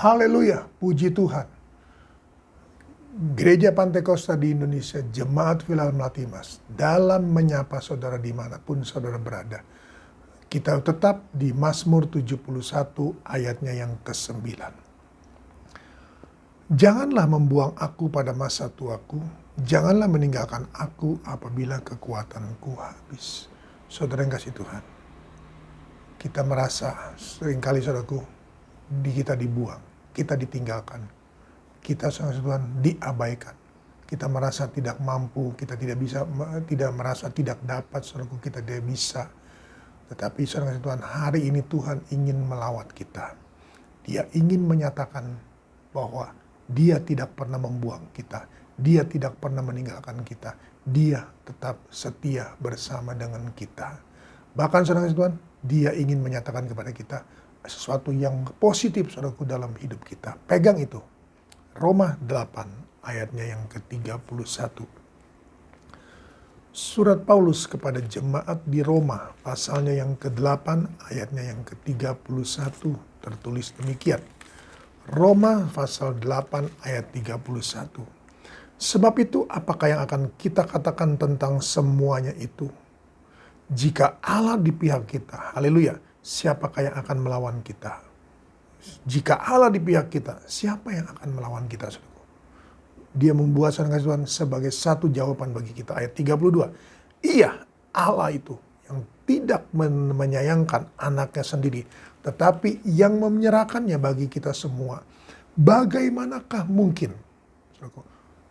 Haleluya, puji Tuhan. Gereja Pantai Kosta di Indonesia, Jemaat Wilayah Melati Mas, dalam menyapa saudara dimanapun saudara berada. Kita tetap di Mazmur 71 ayatnya yang ke-9. Janganlah membuang aku pada masa tuaku, janganlah meninggalkan aku apabila kekuatanku habis. Saudara yang kasih Tuhan, kita merasa seringkali saudaraku, kita dibuang, kita ditinggalkan, kita sangat Tuhan diabaikan, kita merasa tidak mampu, kita tidak merasa tidak dapat, saudaraku, kita tidak bisa. Tetapi saudara Tuhan, hari ini Tuhan ingin melawat kita. Dia ingin menyatakan bahwa Dia tidak pernah membuang kita, Dia tidak pernah meninggalkan kita, Dia tetap setia bersama dengan kita. Bahkan saudara Tuhan, Dia ingin menyatakan kepada kita sesuatu yang positif saudaraku dalam hidup kita. Pegang itu. Roma 8 ayatnya yang ke-31. Surat Paulus kepada jemaat di Roma pasalnya yang ke-8 ayatnya yang ke-31 tertulis demikian. Roma pasal 8 ayat 31. Sebab itu apakah yang akan kita katakan tentang semuanya itu? Jika Allah di pihak kita, haleluya, siapakah yang akan melawan kita? Jika Allah di pihak kita, siapa yang akan melawan kita? Dia membuat Tuhan sebagai satu jawaban bagi kita. Ayat 32. Iya, Allah itu yang tidak menyayangkan anaknya sendiri, tetapi yang menyerahkannya bagi kita semua. Bagaimanakah mungkin?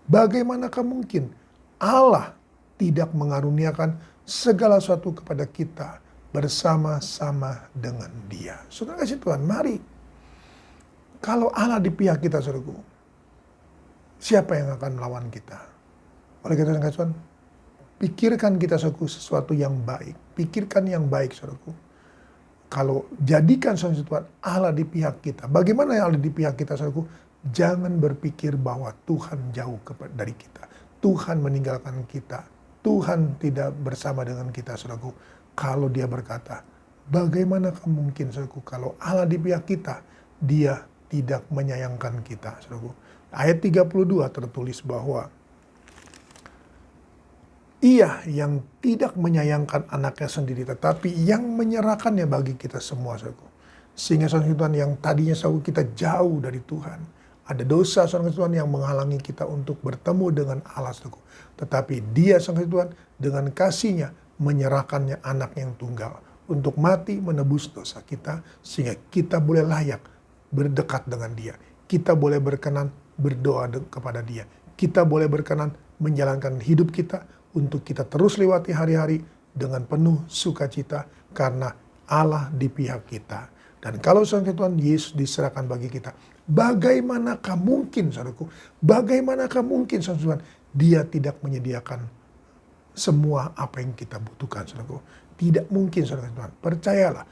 Bagaimanakah mungkin Allah tidak mengaruniakan segala sesuatu kepada kita bersama-sama dengan Dia? Saudara kasih Tuhan, mari. Kalau Allah di pihak kita, saudaraku, siapa yang akan melawan kita? Oleh karena itu, Tuhan, pikirkan kita sesuatu yang baik. Pikirkan yang baik, saudaraku. Kalau jadikan Tuhan Allah di pihak kita. Bagaimana yang Allah di pihak kita, saudaraku? Jangan berpikir bahwa Tuhan jauh dari kita. Tuhan meninggalkan kita. Tuhan tidak bersama dengan kita, saudaraku. Kalau Dia berkata, bagaimanakah mungkin, saudaraku, kalau Allah di pihak kita, Dia tidak menyayangkan kita, saudaraku. Ayat 32 tertulis bahwa Ia yang tidak menyayangkan anaknya sendiri, tetapi yang menyerahkannya bagi kita semua, saudaraku. Sehingga saudara Tuhan yang tadinya saudara kita jauh dari Tuhan, ada dosa saudara Tuhan yang menghalangi kita untuk bertemu dengan Allah, saudaraku. Tetapi Dia saudara Tuhan dengan kasih-Nya menyerahkannya anak yang tunggal untuk mati menebus dosa kita, sehingga kita boleh layak berdekat dengan Dia. Kita boleh berkenan berdoa kepada Dia. Kita boleh berkenan menjalankan hidup kita untuk kita terus lewati hari-hari dengan penuh sukacita karena Allah di pihak kita. Dan kalau saudara Tuhan Yesus diserahkan bagi kita, bagaimanakah mungkin, saudaraku, bagaimanakah mungkin saudara Tuhan Dia tidak menyediakan semua apa yang kita butuhkan, saudaraku. Tidak mungkin, saudara Tuhan. Percayalah,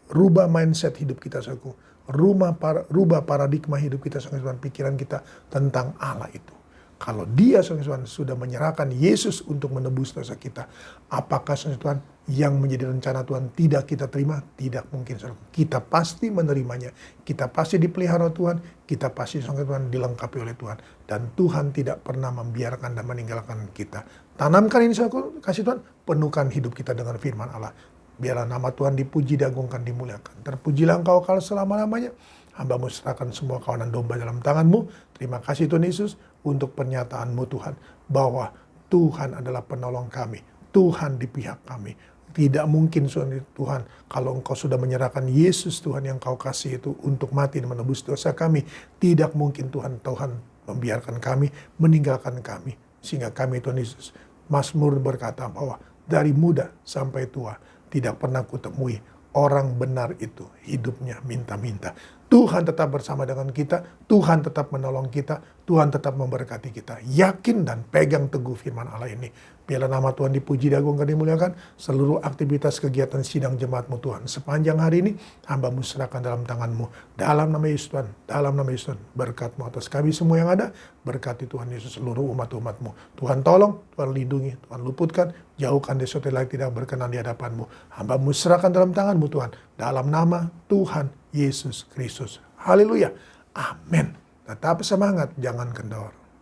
rubah mindset hidup kita, saudaraku. Rubah paradigma hidup kita, saudara Tuhan, pikiran kita tentang Allah itu. Kalau Dia, saudara Tuhan, sudah menyerahkan Yesus untuk menebus dosa kita, apakah, saudara Tuhan, yang menjadi rencana Tuhan tidak kita terima? Tidak mungkin, saudara. Kita pasti menerimanya. Kita pasti dipelihara Tuhan. Kita pasti, saudara Tuhan, dilengkapi oleh Tuhan. Dan Tuhan tidak pernah membiarkan dan meninggalkan kita. Tanamkan ini, saudara, kasih Tuhan, penuhkan hidup kita dengan firman Allah. Biarlah nama Tuhan dipuji, diagungkan, dimuliakan. Terpujilah Engkau kalau selama-lamanya. Hamba-Mu serahkan semua kawanan domba dalam tangan-Mu. Terima kasih Tuhan Yesus untuk pernyataan-Mu Tuhan. Bahwa Tuhan adalah penolong kami. Tuhan di pihak kami. Tidak mungkin Tuhan kalau Engkau sudah menyerahkan Yesus Tuhan yang Kau kasih itu untuk mati dan menebus dosa kami. Tidak mungkin Tuhan membiarkan kami, meninggalkan kami. Sehingga kami Tuhan Yesus. Mazmur berkata bahwa dari muda sampai tua tidak pernah kutemui orang benar itu hidupnya minta-minta. Tuhan tetap bersama dengan kita, Tuhan tetap menolong kita, Tuhan tetap memberkati kita. Yakin dan pegang teguh firman Allah ini. Biarlah nama Tuhan dipuji, diagungkan, dimuliakan. Seluruh aktivitas kegiatan sidang jemaat-Mu Tuhan. Sepanjang hari ini, hamba-Mu serahkan dalam tangan-Mu. Dalam nama Yesus Tuhan, dalam nama Yesus Tuhan. Berkat-Mu atas kami semua yang ada. Berkati Tuhan Yesus seluruh umat-umat-Mu. Tuhan tolong, Tuhan lindungi, Tuhan luputkan. Jauhkan dari sesuatu yang tidak berkenan di hadapan-Mu. Hamba-Mu serahkan dalam tangan-Mu Tuhan. Dalam nama Tuhan Yesus Kristus. Haleluya. Amin. Tetap semangat, jangan kendor.